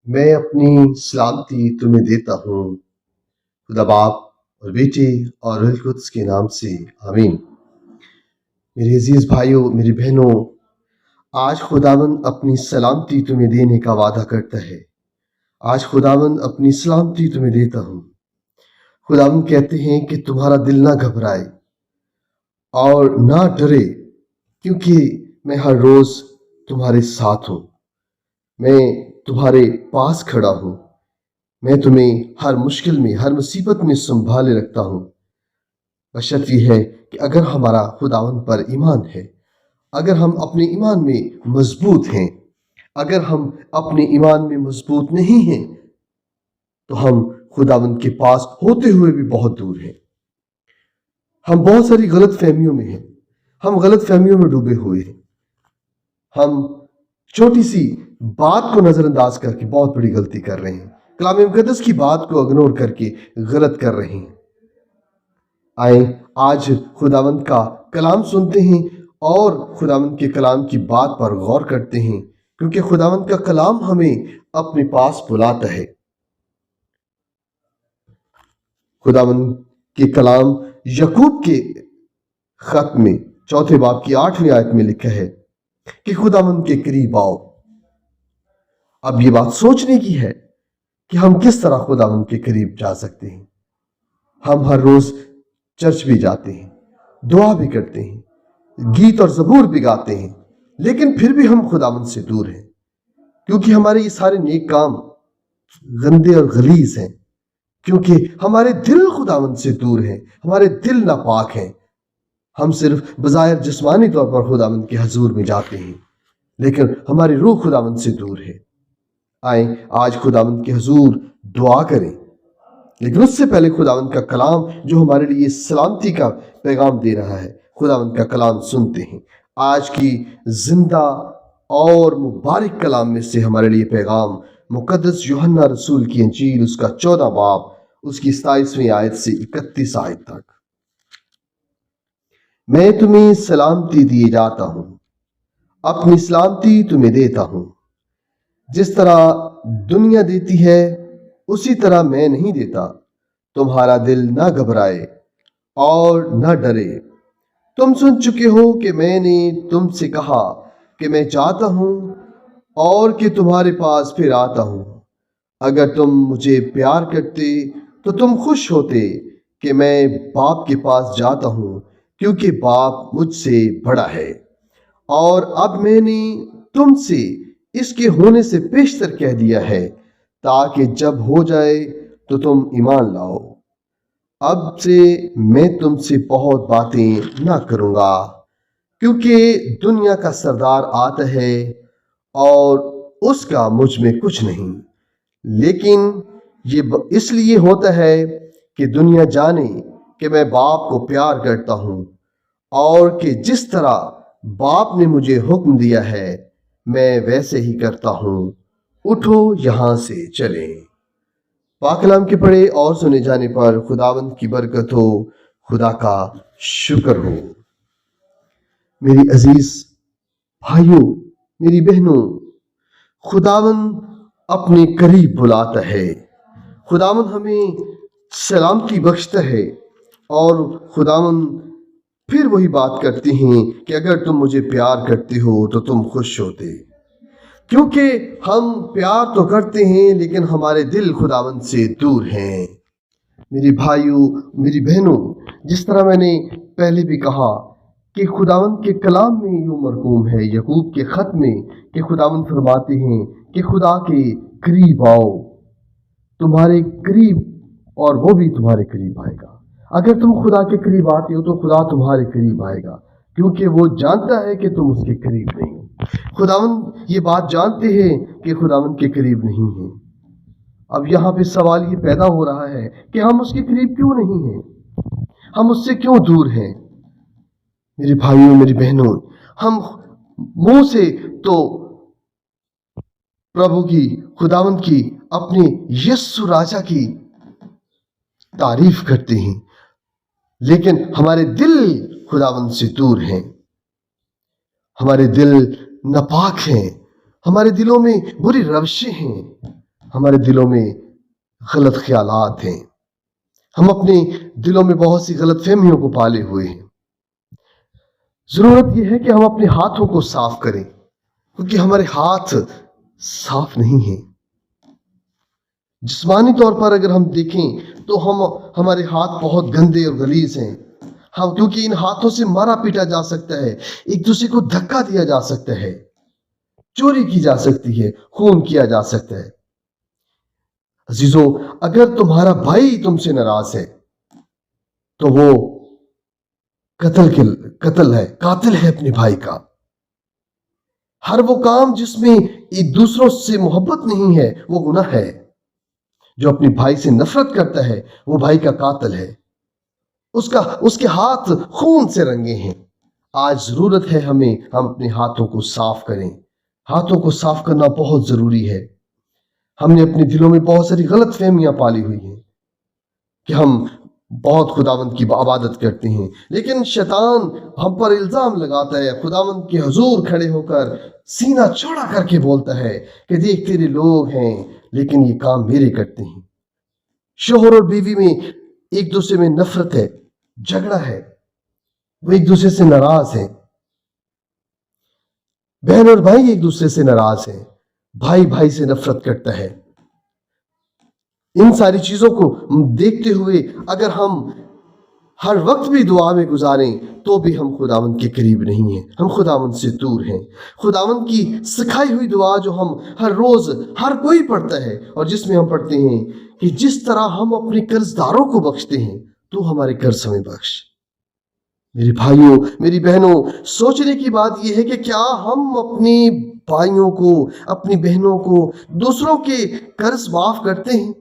میں اپنی سلامتی تمہیں دیتا ہوں، خدا باپ اور بیٹے اور روح القدس کے نام سے آمین۔ میرے عزیز بھائیوں، میری بہنوں، آج خداوند اپنی سلامتی تمہیں دینے کا وعدہ کرتا ہے۔ آج خداوند اپنی سلامتی تمہیں دیتا ہوں۔ خداوند کہتے ہیں کہ تمہارا دل نہ گھبرائے اور نہ ڈرے، کیونکہ میں ہر روز تمہارے ساتھ ہوں۔ میں تمہارے پاس کھڑا ہوں۔ میں تمہیں ہر مشکل میں، ہر مصیبت میں سنبھالے رکھتا ہوں۔ بشرط یہ ہے کہ اگر ہمارا خداوند پر ایمان ہے، اگر ہم اپنے ایمان میں مضبوط ہیں، اگر ہم اپنے ایمان میں مضبوط نہیں ہیں تو ہم خداوند کے پاس ہوتے ہوئے بھی بہت دور ہیں۔ ہم بہت ساری غلط فہمیوں میں ہیں، ہم غلط فہمیوں میں ڈوبے ہوئے ہیں۔ ہم چھوٹی سی بات کو نظر انداز کر کے بہت بڑی غلطی کر رہے ہیں، کلام مقدس کی بات کو اگنور کر کے غلط کر رہے ہیں۔ آئیں آج خداوند کا کلام سنتے ہیں اور خداوند کے کلام کی بات پر غور کرتے ہیں، کیونکہ خداوند کا کلام ہمیں اپنے پاس بلاتا ہے۔ خداوند کے کلام یعقوب کے خط میں 4 باب کی 8ویں آیت میں لکھا ہے کہ خداوند کے قریب آؤ۔ اب یہ بات سوچنے کی ہے کہ ہم کس طرح خداوند کے قریب جا سکتے ہیں۔ ہم ہر روز چرچ بھی جاتے ہیں، دعا بھی کرتے ہیں، گیت اور زبور بھی گاتے ہیں، لیکن پھر بھی ہم خداوند سے دور ہیں، کیونکہ ہمارے یہ سارے نیک کام گندے اور غلیظ ہیں، کیونکہ ہمارے دل خداوند سے دور ہیں، ہمارے دل ناپاک ہیں۔ ہم صرف بظاہر جسمانی طور پر خداوند کے حضور میں جاتے ہیں، لیکن ہماری روح خداوند سے دور ہے۔ آئیں آج خداوند کے حضور دعا کریں، لیکن اس سے پہلے خداوند کا کلام جو ہمارے لیے سلامتی کا پیغام دے رہا ہے، خداوند کا کلام سنتے ہیں۔ آج کی زندہ اور مبارک کلام میں سے ہمارے لیے پیغام مقدس یوحنا رسول کی انجیل، اس کا 14 باب، اس کی 27ویں آیت سے 31 آیت تک۔ میں تمہیں سلامتی دیے جاتا ہوں، اپنی سلامتی تمہیں دیتا ہوں۔ جس طرح دنیا دیتی ہے اسی طرح میں نہیں دیتا۔ تمہارا دل نہ گھبرائے اور نہ ڈرے۔ تم سن چکے ہو کہ میں نے تم سے کہا کہ میں چاہتا ہوں اور کہ تمہارے پاس پھر آتا ہوں۔ اگر تم مجھے پیار کرتے تو تم خوش ہوتے کہ میں باپ کے پاس جاتا ہوں، کیونکہ باپ مجھ سے بڑا ہے۔ اور اب میں نے تم سے اس کے ہونے سے پیشتر کہہ دیا ہے، تاکہ جب ہو جائے تو تم ایمان لاؤ۔ اب سے میں تم سے بہت باتیں نہ کروں گا، کیونکہ دنیا کا سردار آتا ہے اور اس کا مجھ میں کچھ نہیں، لیکن یہ اس لیے ہوتا ہے کہ دنیا جانے کہ میں باپ کو پیار کرتا ہوں، اور کہ جس طرح باپ نے مجھے حکم دیا ہے میں ویسے ہی کرتا ہوں۔ اٹھو یہاں سے چلیں۔ پاک کلام کے پڑھے اور سنے جانے پر خداوند کی برکت ہو، خدا کا شکر ہو۔ میری عزیز بھائیوں، میری بہنوں، خداوند اپنے قریب بلاتا ہے۔ خداوند ہمیں سلامتی بخشتا ہے، اور خداوند پھر وہی بات کرتے ہیں کہ اگر تم مجھے پیار کرتے ہو تو تم خوش ہوتے، کیونکہ ہم پیار تو کرتے ہیں لیکن ہمارے دل خداوند سے دور ہیں۔ میری بھائیوں، میری بہنوں، جس طرح میں نے پہلے بھی کہا کہ خداوند کے کلام میں یوں مرقوم ہے، یعقوب کے خط میں، کہ خداوند فرماتے ہیں کہ خدا کے قریب آؤ، تمہارے قریب، اور وہ بھی تمہارے قریب آئے گا۔ اگر تم خدا کے قریب آتے ہو تو خدا تمہارے قریب آئے گا، کیونکہ وہ جانتا ہے کہ تم اس کے قریب نہیں۔ خداوند یہ بات جانتے ہیں کہ خداوند کے قریب نہیں ہیں۔ اب یہاں پہ سوال یہ پیدا ہو رہا ہے کہ ہم اس کے قریب کیوں نہیں ہیں؟ ہم اس سے کیوں دور ہیں؟ میرے بھائیوں، میری بہنوں، ہم منہ سے تو پربھو کی، خداوند کی، اپنے یسوع راجا کی تعریف کرتے ہیں، لیکن ہمارے دل خداوند سے دور ہیں۔ ہمارے دل ناپاک ہیں، ہمارے دلوں میں بری روشیں ہیں، ہمارے دلوں میں غلط خیالات ہیں، ہم اپنے دلوں میں بہت سی غلط فہمیوں کو پالے ہوئے ہیں۔ ضرورت یہ ہے کہ ہم اپنے ہاتھوں کو صاف کریں، کیونکہ ہمارے ہاتھ صاف نہیں ہیں۔ جسمانی طور پر اگر ہم دیکھیں تو ہمارے ہاتھ بہت گندے اور غلیظ ہیں، کیونکہ ان ہاتھوں سے مارا پیٹا جا سکتا ہے، ایک دوسرے کو دھکا دیا جا سکتا ہے، چوری کی جا سکتی ہے، خون کیا جا سکتا ہے۔ عزیزو، اگر تمہارا بھائی تم سے ناراض ہے تو وہ قاتل ہے اپنے بھائی کا۔ ہر وہ کام جس میں ایک دوسروں سے محبت نہیں ہے وہ گناہ ہے۔ جو اپنے بھائی سے نفرت کرتا ہے وہ بھائی کا قاتل ہے، اس کے ہاتھ خون سے رنگے ہیں۔ آج ضرورت ہے ہم اپنے ہاتھوں کو صاف کریں۔ ہاتھوں کو صاف کرنا بہت ضروری ہے۔ ہم نے اپنے دلوں میں بہت ساری غلط فہمیاں پالی ہوئی ہیں کہ ہم بہت خداوند کی عبادت کرتے ہیں، لیکن شیطان ہم پر الزام لگاتا ہے، خداوند کے حضور کھڑے ہو کر سینہ چوڑا کر کے بولتا ہے کہ دیکھ تیرے لوگ ہیں لیکن یہ کام میرے کرتے ہیں۔ شوہر اور بیوی میں ایک دوسرے میں نفرت ہے، جھگڑا ہے، وہ ایک دوسرے سے ناراض ہیں۔ بہن اور بھائی ایک دوسرے سے ناراض ہیں، بھائی بھائی سے نفرت کرتا ہے۔ ان ساری چیزوں کو دیکھتے ہوئے اگر ہم ہر وقت بھی دعا میں گزاریں تو بھی ہم خداوند کے قریب نہیں ہیں، ہم خداوند سے دور ہیں۔ خداوند کی سکھائی ہوئی دعا جو ہم ہر روز ہر کوئی پڑھتا ہے، اور جس میں ہم پڑھتے ہیں کہ جس طرح ہم اپنے قرض داروں کو بخشتے ہیں تو ہمارے قرض ہمیں بخش۔ میرے بھائیوں، میری بہنوں، سوچنے کی بات یہ ہے کہ کیا ہم اپنے بھائیوں کو، اپنی بہنوں کو دوسروں کے قرض معاف کرتے ہیں؟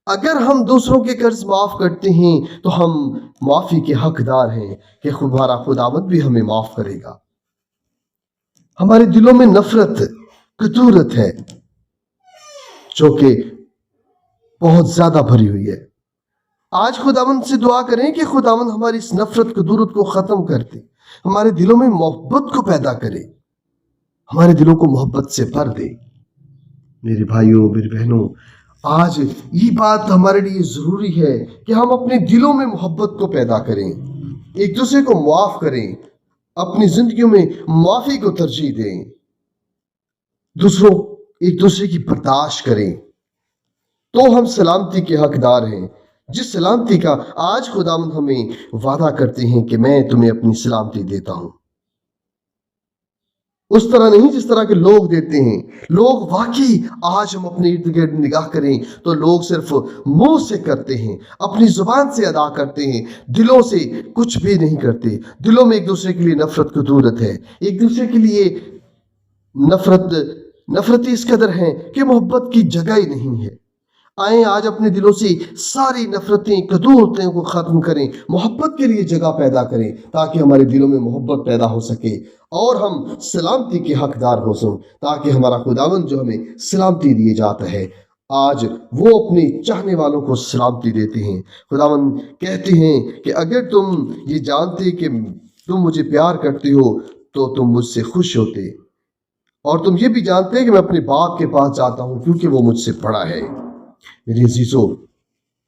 اگر ہم دوسروں کے قرض معاف کرتے ہیں تو ہم معافی کے حقدار ہیں کہ ہمارا خداوند بھی ہمیں معاف کرے گا۔ ہمارے دلوں میں نفرت، کدورت ہے جو کہ بہت زیادہ بھری ہوئی ہے۔ آج خداوند سے دعا کریں کہ خداوند ہماری اس نفرت کدورت کو ختم کر دے، ہمارے دلوں میں محبت کو پیدا کرے، ہمارے دلوں کو محبت سے بھر دے۔ میرے بھائیوں، میری بہنوں، آج یہ بات ہمارے لیے ضروری ہے کہ ہم اپنے دلوں میں محبت کو پیدا کریں، ایک دوسرے کو معاف کریں، اپنی زندگیوں میں معافی کو ترجیح دیں، ایک دوسرے کی برداشت کریں، تو ہم سلامتی کے حقدار ہیں، جس سلامتی کا آج خداوند ہمیں وعدہ کرتے ہیں کہ میں تمہیں اپنی سلامتی دیتا ہوں۔ اس طرح نہیں جس طرح کے لوگ دیتے ہیں۔ لوگ واقعی آج ہم اپنے ارد گرد نگاہ کریں تو لوگ صرف منہ سے کرتے ہیں، اپنی زبان سے ادا کرتے ہیں، دلوں سے کچھ بھی نہیں کرتے۔ دلوں میں ایک دوسرے کے لیے نفرت کدورت ہے، ایک دوسرے کے لیے نفرتی اس قدر ہیں کہ محبت کی جگہ ہی نہیں ہے۔ آئیں آج اپنے دلوں سے ساری نفرتیں، کدورتیں کو ختم کریں، محبت کے لیے جگہ پیدا کریں تاکہ ہمارے دلوں میں محبت پیدا ہو سکے اور ہم سلامتی کے حقدار ہو سکیں، تاکہ ہمارا خداوند جو ہمیں سلامتی دیے جاتا ہے آج وہ اپنے چاہنے والوں کو سلامتی دیتے ہیں۔ خداوند کہتے ہیں کہ اگر تم یہ جانتے کہ تم مجھے پیار کرتے ہو تو تم مجھ سے خوش ہوتے، اور تم یہ بھی جانتے ہیں کہ میں اپنے باپ کے پاس جاتا ہوں کیونکہ وہ مجھ سے بڑا ہے۔ میرے عزیزوں،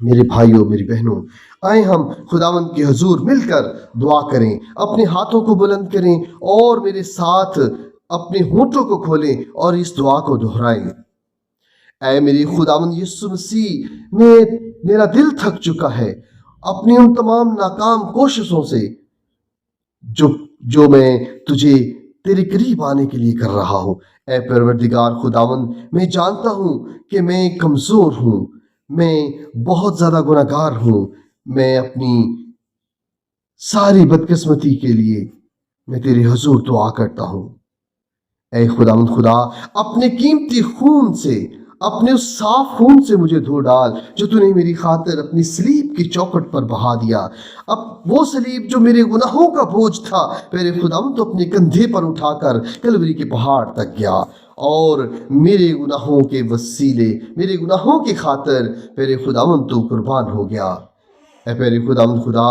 میرے بھائیوں، میری بہنوں، آئیں ہم خداوند کے حضور مل کر دعا کریں، اپنے ہاتھوں کو بلند کریں اور میرے ساتھ اپنے ہونٹوں کو کھولیں اور اس دعا کو دہرائیں۔ اے میری خداوند یسوع مسیح، میرا دل تھک چکا ہے اپنی ان تمام ناکام کوششوں سے جو میں تجھے تیرے قریب آنے کے لیے کر رہا ہوں۔ اے پروردگار خداوند، میں جانتا ہوں کہ میں کمزور ہوں، میں بہت زیادہ گناہگار ہوں، میں اپنی ساری بدقسمتی کے لیے میں تیرے حضور دعا کرتا ہوں۔ اے خداوند خدا، اپنے قیمتی خون سے، اپنے اس صاف خون سے مجھے دھو ڈال جو تو نے میری خاطر اپنی صلیب کی چوکھٹ پر بہا دیا۔ اب وہ صلیب جو میرے گناہوں کا بوجھ تھا، میرے خداوند تو اپنے کندھے پر اٹھا کر کلوری کے پہاڑ تک گیا اور میرے گناہوں کے وسیلے، میرے گناہوں کی خاطر میرے خداوند تو قربان ہو گیا۔ اے میرے خداوند خدا،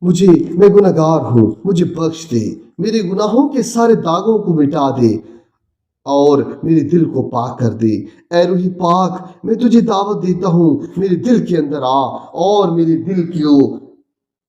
میں گناہگار ہوں، مجھے بخش دے، میرے گناہوں کے سارے داغوں کو مٹا دے، اور میرے دل کو پاک کر دے۔ اے روح پاک، میں تجھے دعوت دیتا ہوں، میرے دل کے اندر آ اور میرے دل کو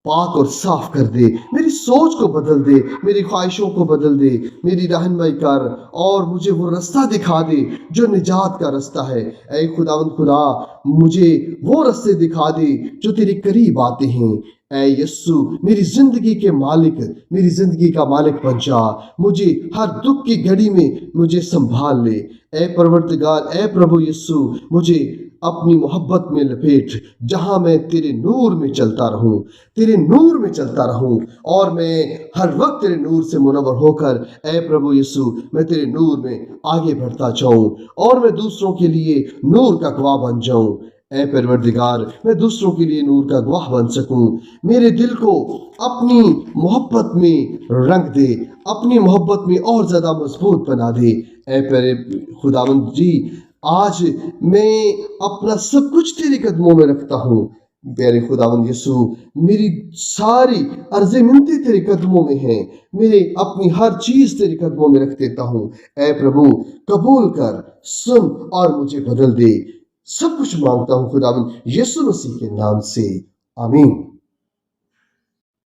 پاک اور صاف کر دے، میری سوچ کو بدل دے، میری خواہشوں کو بدل دے، میری رہنمائی کر اور مجھے وہ رستہ دکھا دے جو نجات کا رستہ ہے۔ اے خداوند خدا، مجھے وہ رستے دکھا دے جو تیرے قریب آتے ہیں۔ اے یسوع، میری زندگی کے مالک، میری زندگی کا مالک بن جا، مجھے ہر دکھ کی گھڑی میں مجھے سنبھال لے۔ اے پروردگار، اے پربھو یسوع، مجھے اپنی محبت میں لپیٹ، جہاں میں تیرے نور میں چلتا رہوں، تیرے نور میں چلتا رہوں، اور میں ہر وقت تیرے نور سے منور ہو کر، اے پربھو یسوع، میں تیرے نور میں آگے بڑھتا جاؤں اور میں دوسروں کے لیے نور کا گواہ بن جاؤں۔ اے پروردگار، میں دوسروں کے لیے نور کا گواہ بن سکوں۔ میرے دل کو اپنی محبت میں رنگ دے، اپنی محبت میں اور زیادہ مضبوط بنا دے۔ اے پیارے خداوند جی، آج میں اپنا سب کچھ تیرے قدموں میں رکھتا ہوں۔ پیارے خداوند یسوع، میری ساری عرض منتیں تیرے قدموں میں ہیں، میرے اپنی ہر چیز تیرے قدموں میں رکھ دیتا ہوں۔ اے پربھو، قبول کر، سن اور مجھے بدل دے۔ سب کچھ مانگتا ہوں خداوند یسوع مسیح کے نام سے، آمین۔